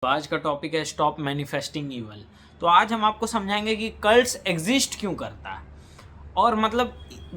तो आज का टॉपिक है स्टॉप मैनिफेस्टिंग ईवल। तो आज हम आपको समझाएंगे कि कल्ट्स एग्जिस्ट क्यों करता है और मतलब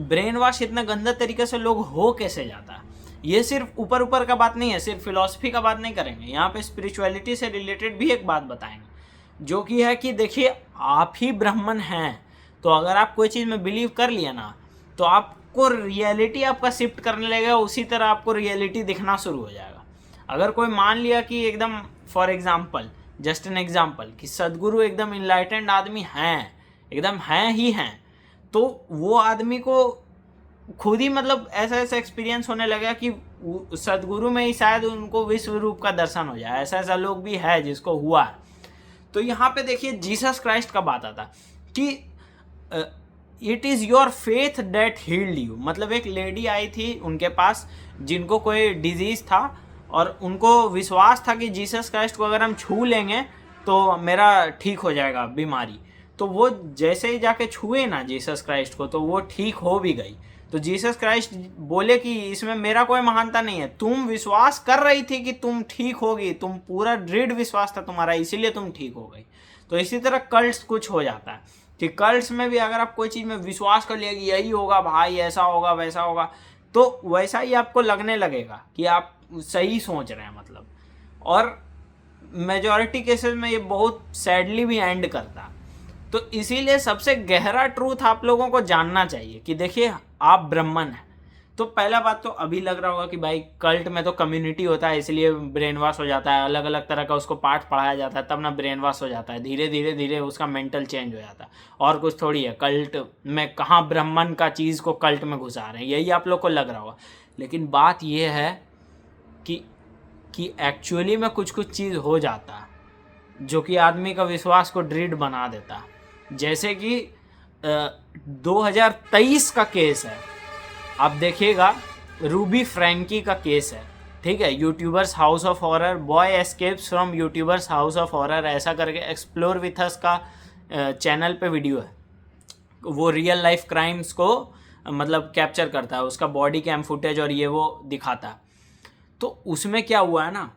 ब्रेन वॉश इतना गंदा तरीके से लोग हो कैसे जाता है। ये सिर्फ ऊपर ऊपर का बात नहीं है, सिर्फ फिलॉसफी का बात नहीं करेंगे, यहाँ पे स्पिरिचुअलिटी से रिलेटेड भी एक बात बताएंगे जो कि है कि देखिए आप ही ब्राह्मण हैं। तो अगर आप कोई चीज़ में बिलीव कर लिया ना तो आपको रियलिटी आपका शिफ्ट करने लगेगा, उसी तरह आपको रियलिटी दिखना शुरू हो जाएगा। अगर कोई मान लिया कि एकदम for example, just an example, कि सदगुरु एकदम इनलाइटेंड आदमी हैं, एकदम हैं ही हैं, तो वो आदमी को खुद ही मतलब ऐसा ऐसा एक्सपीरियंस होने लगा कि सदगुरु में ही शायद उनको विश्व रूप का दर्शन हो जाए। ऐसा ऐसा लोग भी है जिसको हुआ है। तो यहाँ पे देखिए जीसस क्राइस्ट का बात आता कि it is your faith that healed you. मतलब एक लेडी आई थी उनके पास जिनको कोई डिजीज़ था और उनको विश्वास था कि जीसस क्राइस्ट को अगर हम छू लेंगे तो मेरा ठीक हो जाएगा बीमारी। तो वो जैसे ही जाके छुए ना जीसस क्राइस्ट को तो वो ठीक हो भी गई। तो जीसस क्राइस्ट बोले कि इसमें मेरा कोई महानता नहीं है, तुम विश्वास कर रही थी कि तुम ठीक होगी, तुम पूरा दृढ़ विश्वास था तुम्हारा, इसीलिए तुम ठीक हो गई। तो इसी तरह कल्ट्स कुछ हो जाता है कि कल्ट्स में भी अगर आप कोई चीज़ में विश्वास कर लिया कि यही होगा भाई, ऐसा होगा वैसा होगा, तो वैसा ही आपको लगने लगेगा कि आप सही सोच रहे हैं मतलब। और मेजॉरिटी केसेस में ये बहुत सैडली भी एंड करता। तो इसीलिए सबसे गहरा ट्रूथ आप लोगों को जानना चाहिए कि देखिए आप ब्राह्मण हैं। तो पहला बात तो अभी लग रहा होगा कि भाई कल्ट में तो कम्युनिटी होता है इसलिए ब्रेन वॉश हो जाता है, अलग अलग तरह का उसको पाठ पढ़ाया जाता है तब ना ब्रेन वॉश हो जाता है, धीरे धीरे धीरे उसका मेंटल चेंज हो जाता है। और कुछ थोड़ी है, कल्ट में कहाँ ब्राह्मण का चीज़ को कल्ट में घुसा रहे हैं, यही आप लोग को लग रहा होगा। लेकिन बात यह है कि एक्चुअली में कुछ कुछ चीज़ हो जाता है जो कि आदमी का विश्वास को दृढ़ बना देता है। जैसे कि 2023 का केस है, आप देखिएगा, रूबी फ्रैंकी का केस है, ठीक है। YouTubers house of horror, boy escapes from YouTubers house of horror, ऐसा करके एक्सप्लोर विथ अस का चैनल पे वीडियो है। वो रियल लाइफ क्राइम्स को मतलब कैप्चर करता है, उसका बॉडी कैम फुटेज और ये वो दिखाता है। तो उसमें क्या हुआ है ना,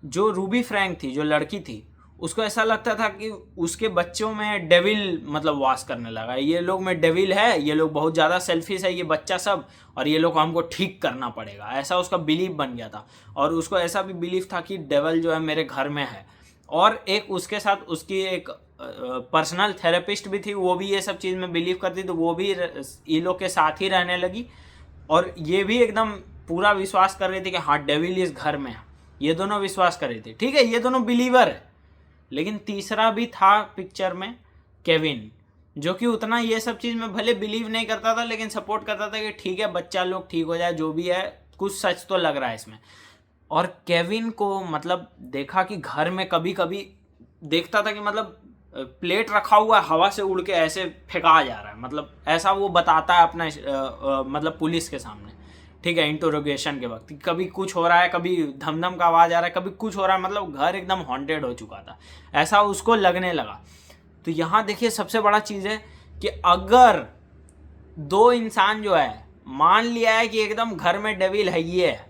जो रूबी फ्रैंक थी, जो लड़की थी, उसको ऐसा लगता था कि उसके बच्चों में डेविल मतलब वास करने लगा, ये लोग में डेविल है, ये लोग बहुत ज़्यादा सेल्फिश है ये बच्चा सब, और ये लोग को हमको ठीक करना पड़ेगा, ऐसा उसका बिलीफ बन गया था। और उसको ऐसा भी बिलीफ था कि डेविल जो है मेरे घर में है। और एक उसके साथ उसकी एक पर्सनल थेरेपिस्ट भी थी, वो भी ये सब चीज़ में बिलीव करती, तो वो भी ये लोग के साथ ही रहने लगी। और ये भी एकदम पूरा विश्वास कर रही थी कि हाँ डेविल इस घर में है, ये दोनों विश्वास कर रही थी, ठीक है, ये दोनों बिलीवर है। लेकिन तीसरा भी था पिक्चर में, केविन, जो कि उतना ये सब चीज़ में भले बिलीव नहीं करता था लेकिन सपोर्ट करता था कि ठीक है बच्चा लोग ठीक हो जाए, जो भी है कुछ सच तो लग रहा है इसमें। और केविन को मतलब देखा कि घर में कभी कभी देखता था कि मतलब प्लेट रखा हुआ हवा से उड़ के ऐसे फेंका जा रहा है, मतलब ऐसा वो बताता है अपना मतलब पुलिस के सामने, ठीक है, इंटरोगेशन के वक्त कभी कुछ हो रहा है, कभी धमधम का आवाज़ आ रहा है, कभी कुछ हो रहा है, मतलब घर एकदम हॉन्टेड हो चुका था, ऐसा उसको लगने लगा। तो यहाँ देखिए सबसे बड़ा चीज़ है कि अगर दो इंसान जो है मान लिया है कि एकदम घर में डेविल है ये है,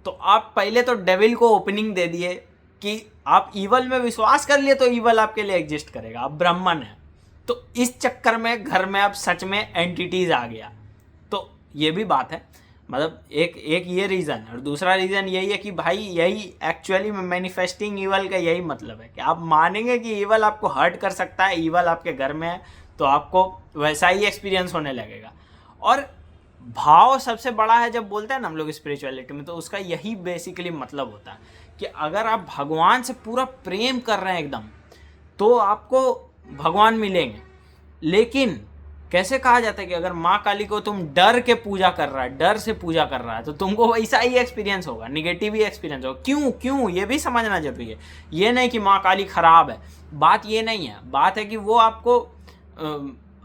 तो आप पहले तो डेविल को ओपनिंग दे दिए कि आप ईवल में विश्वास कर लिए तो ईवल आपके लिए एग्जिस्ट करेगा, आप ब्राह्मण हैं। तो इस चक्कर में घर में अब सच में एंटिटीज आ गया। तो ये भी बात है, मतलब एक ये रीज़न है। और दूसरा रीज़न यही है कि भाई यही एक्चुअली में मैनिफेस्टिंग ईवल का यही मतलब है कि आप मानेंगे कि ईवल आपको हर्ट कर सकता है, ईवल आपके घर में है, तो आपको वैसा ही एक्सपीरियंस होने लगेगा। और भाव सबसे बड़ा है जब बोलते हैं ना हम लोग स्पिरिचुअलिटी में, तो उसका यही बेसिकली मतलब होता है कि अगर आप भगवान से पूरा प्रेम कर रहे हैं एकदम, तो आपको भगवान मिलेंगे। लेकिन कैसे कहा जाता है कि अगर माँ काली को तुम डर के पूजा कर रहा है, डर से पूजा कर रहा है, तो तुमको वैसा ही एक्सपीरियंस होगा, निगेटिव ही एक्सपीरियंस होगा। क्यों ये भी समझना जरूरी है। ये नहीं कि माँ काली खराब है, बात ये नहीं है। बात है कि वो आपको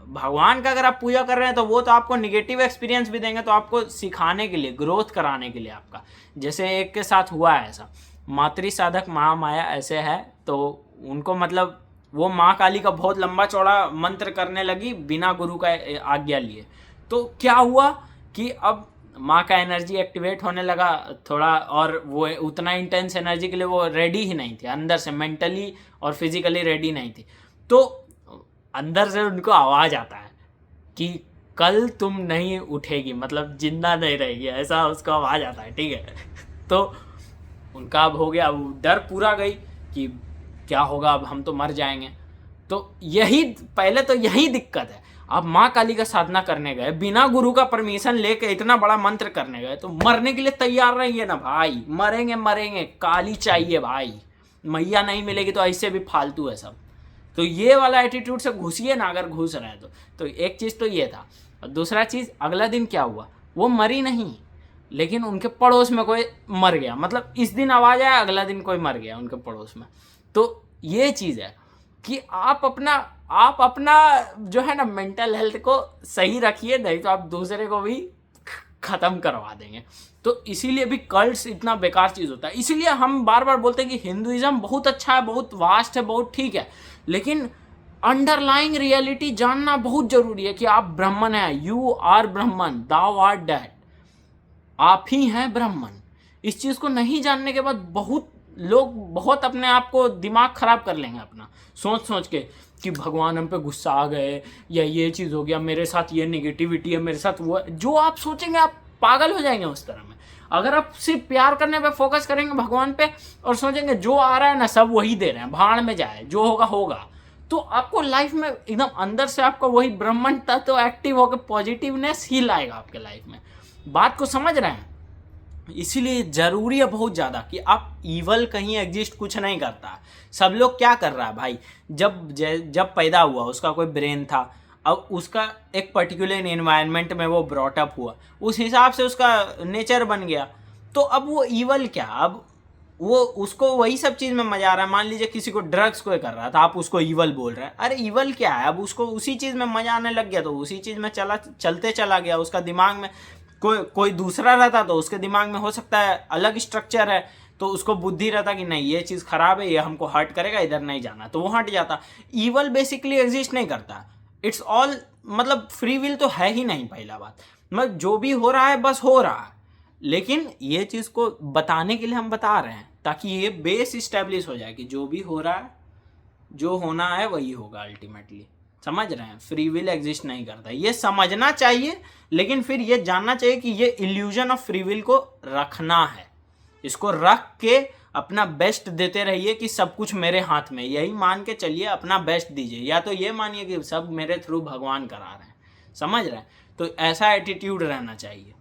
भगवान का अगर आप पूजा कर रहे हैं तो वो तो आपको निगेटिव एक्सपीरियंस भी देंगे, तो आपको सिखाने के लिए, ग्रोथ कराने के लिए आपका। जैसे एक के साथ हुआ है ऐसा, मातृ साधक महामाया ऐसे है, तो उनको मतलब वो माँ काली का बहुत लंबा चौड़ा मंत्र करने लगी बिना गुरु का आज्ञा लिए। तो क्या हुआ कि अब माँ का एनर्जी एक्टिवेट होने लगा थोड़ा, और वो उतना इंटेंस एनर्जी के लिए वो रेडी ही नहीं थी, अंदर से मेंटली और फिजिकली रेडी नहीं थी। तो अंदर से उनको आवाज़ आता है कि कल तुम नहीं उठेगी, मतलब जिंदा नहीं रहेगी, ऐसा उसको आवाज़ आता है, ठीक है। तो उनका अब हो गया, वो डर पूरा गई कि क्या होगा, अब हम तो मर जाएंगे। तो यही पहले तो यही दिक्कत है। आप माँ काली का साधना करने गए, बिना गुरु का परमिशन लेके इतना बड़ा मंत्र करने गए, तो मरने के लिए तैयार रहिए ना भाई। मरेंगे मरेंगे, काली चाहिए भाई, मैया नहीं मिलेगी तो ऐसे भी फालतू है सब। तो ये वाला एटीट्यूड से घुसिए ना, अगर घुस रहे हैं तो एक चीज़ तो ये था। और दूसरा चीज़, अगला दिन क्या हुआ, वो मरी नहीं, लेकिन उनके पड़ोस में कोई मर गया। मतलब इस दिन आवाज़ आया, अगला दिन कोई मर गया उनके पड़ोस में। तो ये चीज़ है कि आप अपना जो है ना मेंटल हेल्थ को सही रखिए, नहीं तो आप दूसरे को भी ख़त्म करवा देंगे। तो इसीलिए भी कल्ट्स इतना बेकार चीज़ होता है। इसीलिए हम बार बार बोलते हैं कि हिंदुइज्म बहुत अच्छा है, बहुत वास्ट है, बहुत ठीक है, लेकिन अंडरलाइंग रियलिटी जानना बहुत जरूरी है कि आप ब्राह्मण हैं, यू आर ब्राह्मण, दाउ आर डैट, आप ही हैं ब्राह्मण। इस चीज़ को नहीं जानने के बाद बहुत लोग बहुत अपने आप को दिमाग खराब कर लेंगे अपना, सोच सोच के कि भगवान हम पे गुस्सा आ गए, या ये चीज़ हो गया, मेरे साथ ये नेगेटिविटी है, मेरे साथ वो है। जो आप सोचेंगे आप पागल हो जाएंगे उस तरह में। अगर आप सिर्फ प्यार करने पे फोकस करेंगे भगवान पे, और सोचेंगे जो आ रहा है ना सब वही दे रहे हैं, भाड़ में जाए, जो होगा होगा, तो आपको लाइफ में एकदम अंदर से आपका वही ब्राह्मण तत्व एक्टिव होकर पॉजिटिवनेस ही लाएगा आपके लाइफ में। बात को समझ रहे हैं? इसीलिए ज़रूरी है बहुत ज़्यादा कि आप ईवल कहीं एग्जिस्ट कुछ नहीं करता। सब लोग क्या कर रहा है भाई, जब पैदा हुआ उसका कोई ब्रेन था, अब उसका एक पर्टिकुलर एनवायरनमेंट में वो ब्रॉटअप हुआ, उस हिसाब से उसका नेचर बन गया। तो अब वो ईवल क्या, अब वो उसको वही सब चीज़ में मजा आ रहा है। मान लीजिए किसी को ड्रग्स कोई कर रहा था, आप उसको ईवल बोल रहे हैं, अरे ईवल क्या है, अब उसको उसी चीज़ में मजा आने लग गया, तो उसी चीज़ में चलते चला गया। उसका दिमाग में कोई दूसरा रहता तो उसके दिमाग में हो सकता है अलग स्ट्रक्चर है, तो उसको बुद्धि रहता कि नहीं ये चीज़ खराब है, ये हमको हर्ट करेगा, इधर नहीं जाना, तो वो हट जाता। ईवल बेसिकली एग्जिस्ट नहीं करता, इट्स ऑल, मतलब फ्री विल तो है ही नहीं। पहला बात, मतलब जो भी हो रहा है बस हो रहा है, लेकिन ये चीज़ को बताने के लिए हम बता रहे हैं ताकि ये बेस इस्टेब्लिश हो जाए कि जो भी हो रहा है, जो होना है वही होगा अल्टीमेटली। समझ रहे हैं? फ्री विल एग्जिस्ट नहीं करता, ये समझना चाहिए, लेकिन फिर ये जानना चाहिए कि ये इल्यूजन ऑफ फ्री विल को रखना है। इसको रख के अपना बेस्ट देते रहिए कि सब कुछ मेरे हाथ में, यही मान के चलिए, अपना बेस्ट दीजिए, या तो ये मानिए कि सब मेरे थ्रू भगवान करा रहे हैं। समझ रहे हैं? तो ऐसा एटीट्यूड रहना चाहिए।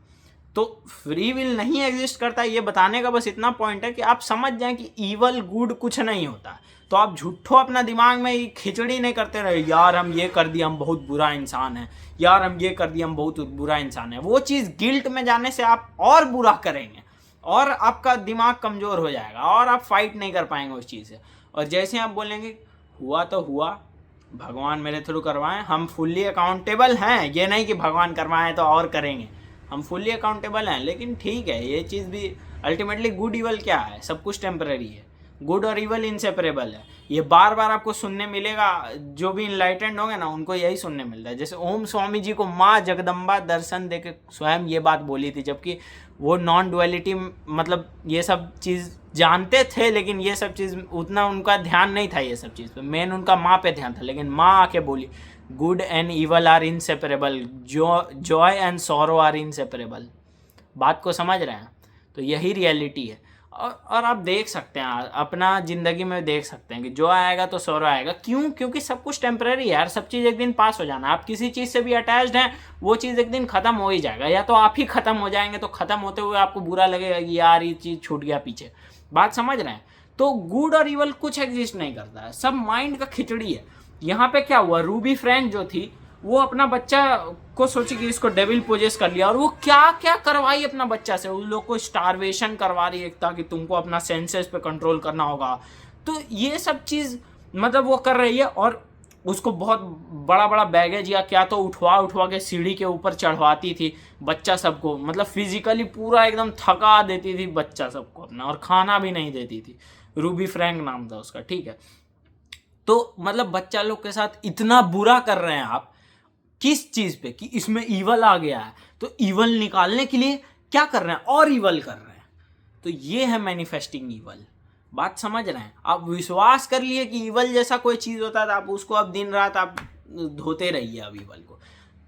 तो फ्री विल नहीं एग्जिस्ट करता, ये बताने का बस इतना पॉइंट है कि आप समझ जाएं कि ईवल गुड कुछ नहीं होता। तो आप झूठो अपना दिमाग में खिचड़ी नहीं करते रहे, यार हम ये कर दिया हम बहुत बुरा इंसान है, यार हम ये कर दिया हम बहुत बुरा इंसान है। वो चीज़ गिल्ट में जाने से आप और बुरा करेंगे, और आपका दिमाग कमज़ोर हो जाएगा, और आप फाइट नहीं कर पाएंगे उस चीज़ से। और जैसे आप बोलेंगे हुआ तो हुआ, भगवान मेरे थ्रू करवाएं, हम फुल्ली अकाउंटेबल हैं, ये नहीं कि भगवान करवाएं तो और करेंगे, हम फुल्ली अकाउंटेबल हैं। लेकिन ठीक है, ये चीज़ भी अल्टीमेटली गुड ईवल क्या है, सब कुछ टेम्पररी है, गुड और ईवल इनसेपरेबल है। ये बार बार आपको सुनने मिलेगा, जो भी इनलाइटेंड होंगे ना उनको यही सुनने मिलता है। जैसे ओम स्वामी जी को माँ जगदम्बा दर्शन देके स्वयं ये बात बोली थी, जबकि वो नॉन डुअलिटी, मतलब ये सब चीज़ जानते थे, लेकिन ये सब चीज़ उतना उनका ध्यान नहीं था ये सब चीज़ पे, मेन उनका माँ पे ध्यान था। लेकिन माँ आके बोली good and evil are inseparable, joy and sorrow are inseparable. बात को समझ रहे हैं? तो यही रियलिटी है। और आप देख सकते हैं, अपना ज़िंदगी में देख सकते हैं कि जो आएगा तो सौरा आएगा। क्यों? क्योंकि सब कुछ टेम्पररी है यार, सब चीज़ एक दिन पास हो जाना। आप किसी चीज़ से भी अटैच्ड हैं, वो चीज़ एक दिन ख़त्म हो ही जाएगा, या तो आप ही ख़त्म हो जाएंगे, तो ख़त्म होते हुए आपको बुरा लगेगा कि यार ये चीज़ छूट गया पीछे। बात समझ रहे हैं? तो गुड और इवल कुछ एग्जिस्ट नहीं करता है, सब माइंड का खिचड़ी है। यहाँ पे क्या हुआ, रूबी फ्रेंड जो थी वो अपना बच्चा को सोची कि इसको डेविल पोजेस कर लिया, और वो क्या क्या करवाई अपना बच्चा से। उन लोग को स्टारवेशन करवा रही है ताकि तुमको अपना सेंसेस पे कंट्रोल करना होगा। तो ये सब चीज़ मतलब वो कर रही है, और उसको बहुत बड़ा बड़ा बैगेज या क्या तो उठवा के सीढ़ी के ऊपर चढ़वाती थी बच्चा सबको, मतलब फिजिकली पूरा एकदम थका देती थी बच्चा सबको अपना, और खाना भी नहीं देती थी। रूबी फ्रैंक नाम था उसका, ठीक है। तो मतलब बच्चा लोग के साथ इतना बुरा कर रहे हैं आप, किस चीज़ पे, कि इसमें ईवल आ गया है तो ईवल निकालने के लिए क्या कर रहे हैं, और ईवल कर रहे हैं। तो ये है मैनिफेस्टिंग ईवल। बात समझ रहे हैं? आप विश्वास कर लिए कि ईवल जैसा कोई चीज़ होता है तो आप उसको अब दिन रात आप धोते रहिए अब ईवल को।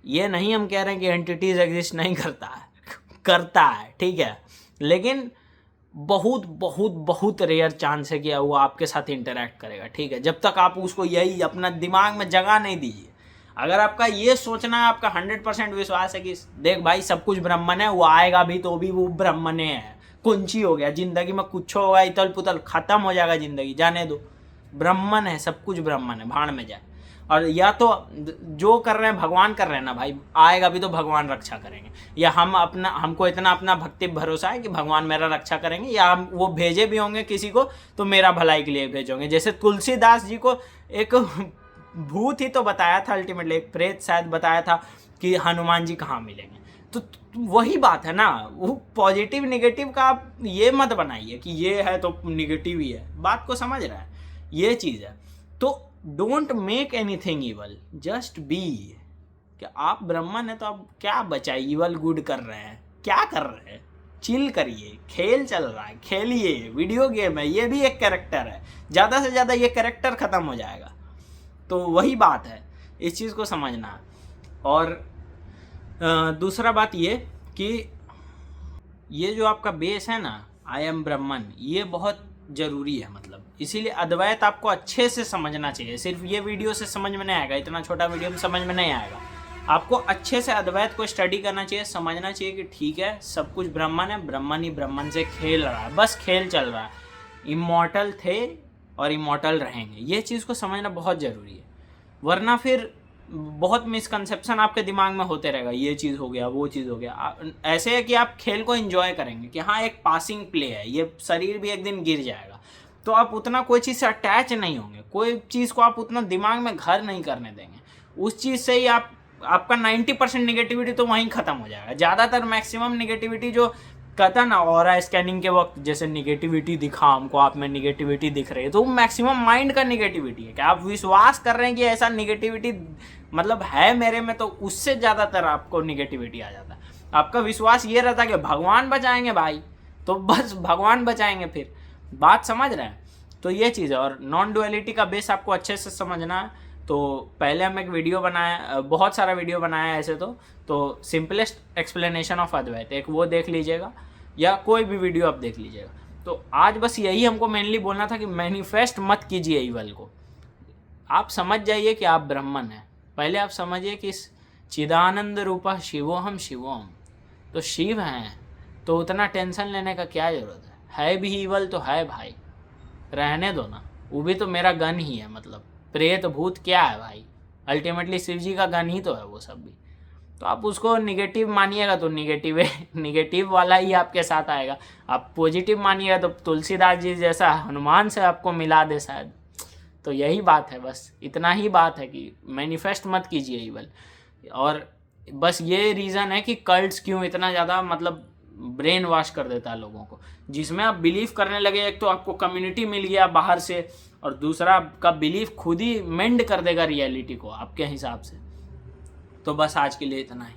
ये नहीं हम कह रहे हैं कि एंटिटीज एग्जिस्ट नहीं करता है, करता है, ठीक है, लेकिन बहुत बहुत बहुत रेयर चांस है कि वो आपके साथ इंटरेक्ट करेगा, ठीक है, जब तक आप उसको यही अपना दिमाग में जगह नहीं दीजिए। अगर आपका ये सोचना है, आपका 100% विश्वास है कि देख भाई सब कुछ ब्रह्मन है, वो आएगा भी तो भी वो ब्रह्मन है, कुंची हो गया जिंदगी में, कुछ होगा इतल पुतल, खत्म हो जाएगा जिंदगी, जाने दो, ब्रह्मन है, सब कुछ ब्रह्मन है, भाड़ में जाए। और या तो जो कर रहे हैं भगवान कर रहे हैं ना भाई, आएगा भी तो भगवान रक्षा करेंगे, या हमको इतना अपना भक्ति भरोसा है कि भगवान मेरा रक्षा करेंगे, या हम वो भेजे भी होंगे किसी को तो मेरा भलाई के लिए भेजोगे। जैसे तुलसीदास जी को एक भूत ही तो बताया था, अल्टीमेटली एक प्रेत शायद बताया था कि हनुमान जी कहाँ मिलेंगे। तो वही बात है ना, वो पॉजिटिव निगेटिव का आप ये मत बनाइए कि ये है तो निगेटिव ही है, बात को समझ रहा है, ये चीज़ है। तो don't make anything evil, just be. कि आप ब्राह्मण है तो आप क्या बचा इवल गुड कर रहे हैं, क्या कर रहे हैं, चिल करिए, खेल चल रहा है, खेलिए, वीडियो गेम है, ये भी एक कैरेक्टर है, ज़्यादा से ज़्यादा ये कैरेक्टर ख़त्म हो जाएगा। तो वही बात है, इस चीज़ को समझना। और दूसरा बात ये कि ये जो आपका बेस है ना, आई एम ब्राह्मण, ये बहुत ज़रूरी है, मतलब इसीलिए अद्वैत आपको अच्छे से समझना चाहिए। सिर्फ ये वीडियो से समझ में नहीं आएगा, इतना छोटा वीडियो में समझ में नहीं आएगा, आपको अच्छे से अद्वैत को स्टडी करना चाहिए, समझना चाहिए कि ठीक है सब कुछ ब्राह्मण है, ब्राह्मण ही ब्राह्मण से खेल रहा है, बस खेल चल रहा है, इमॉर्टल थे और इमॉर्टल रहेंगे, ये चीज़ को समझना बहुत ज़रूरी है। वरना फिर बहुत मिसकंसेप्शन आपके दिमाग में होते रहेगा, ये चीज़ हो गया, वो चीज़ हो गया। ऐसे है कि आप खेल को एंजॉय करेंगे कि हाँ एक पासिंग प्ले है, ये शरीर भी एक दिन गिर जाएगा, तो आप उतना कोई चीज़ से अटैच नहीं होंगे, कोई चीज़ को आप उतना दिमाग में घर नहीं करने देंगे, उस चीज़ से ही आपका 90% निगेटिविटी तो वहीं ख़त्म हो जाएगा। ज़्यादातर मैक्सिमम निगेटिविटी जो कहता ना ऑरा स्कैनिंग के वक्त, जैसे निगेटिविटी दिखा हमको, आप में निगेटिविटी दिख रही है, तो वो मैक्सिमम माइंड का निगेटिविटी है कि आप विश्वास कर रहे हैं कि ऐसा निगेटिविटी मतलब है मेरे में, तो उससे ज़्यादातर आपको निगेटिविटी आ जाता है। आपका विश्वास ये रहता है कि भगवान बचाएंगे भाई, तो बस भगवान बचाएंगे, फिर बात समझ रहे हैं। तो ये चीज़ है। और नॉन डुअलिटी का बेस आपको अच्छे से समझना है। तो पहले हम एक वीडियो बनाया, बहुत सारा वीडियो बनाया है ऐसे तो सिंपलेस्ट एक्सप्लेनेशन ऑफ अद्वैत, एक वो देख लीजिएगा, या कोई भी वीडियो आप देख लीजिएगा। तो आज बस यही हमको मेनली बोलना था कि मैनिफेस्ट मत कीजिए ईवल को, आप समझ जाइए कि आप ब्राह्मण हैं। पहले आप समझिए कि चिदानंद रूपा शिवोहम शिवोहम, तो शिव हैं, तो उतना टेंशन लेने का क्या ज़रूरत है भी ईवल तो है भाई, रहने दो ना, वो भी तो मेरा गन ही है, मतलब प्रेत भूत क्या है भाई, अल्टीमेटली शिव जी का गन ही तो है वो सब भी। तो आप उसको निगेटिव मानिएगा तो निगेटिव वाला ही आपके साथ आएगा, आप पॉजिटिव मानिएगा तो तुलसीदास जी जैसा हनुमान से आपको मिला दे शायद। तो यही बात है, बस इतना ही बात है कि मैनिफेस्ट मत कीजिए ईवल। और बस ये रीज़न है कि कल्ट्स क्यों इतना ज़्यादा मतलब ब्रेन वॉश कर देता है लोगों को, जिसमें आप बिलीव करने लगे, एक तो आपको कम्युनिटी मिल गया बाहर से, और दूसरा आपका बिलीफ खुद ही मेंड कर देगा रियलिटी को आपके हिसाब से। तो बस आज के लिए इतना ही।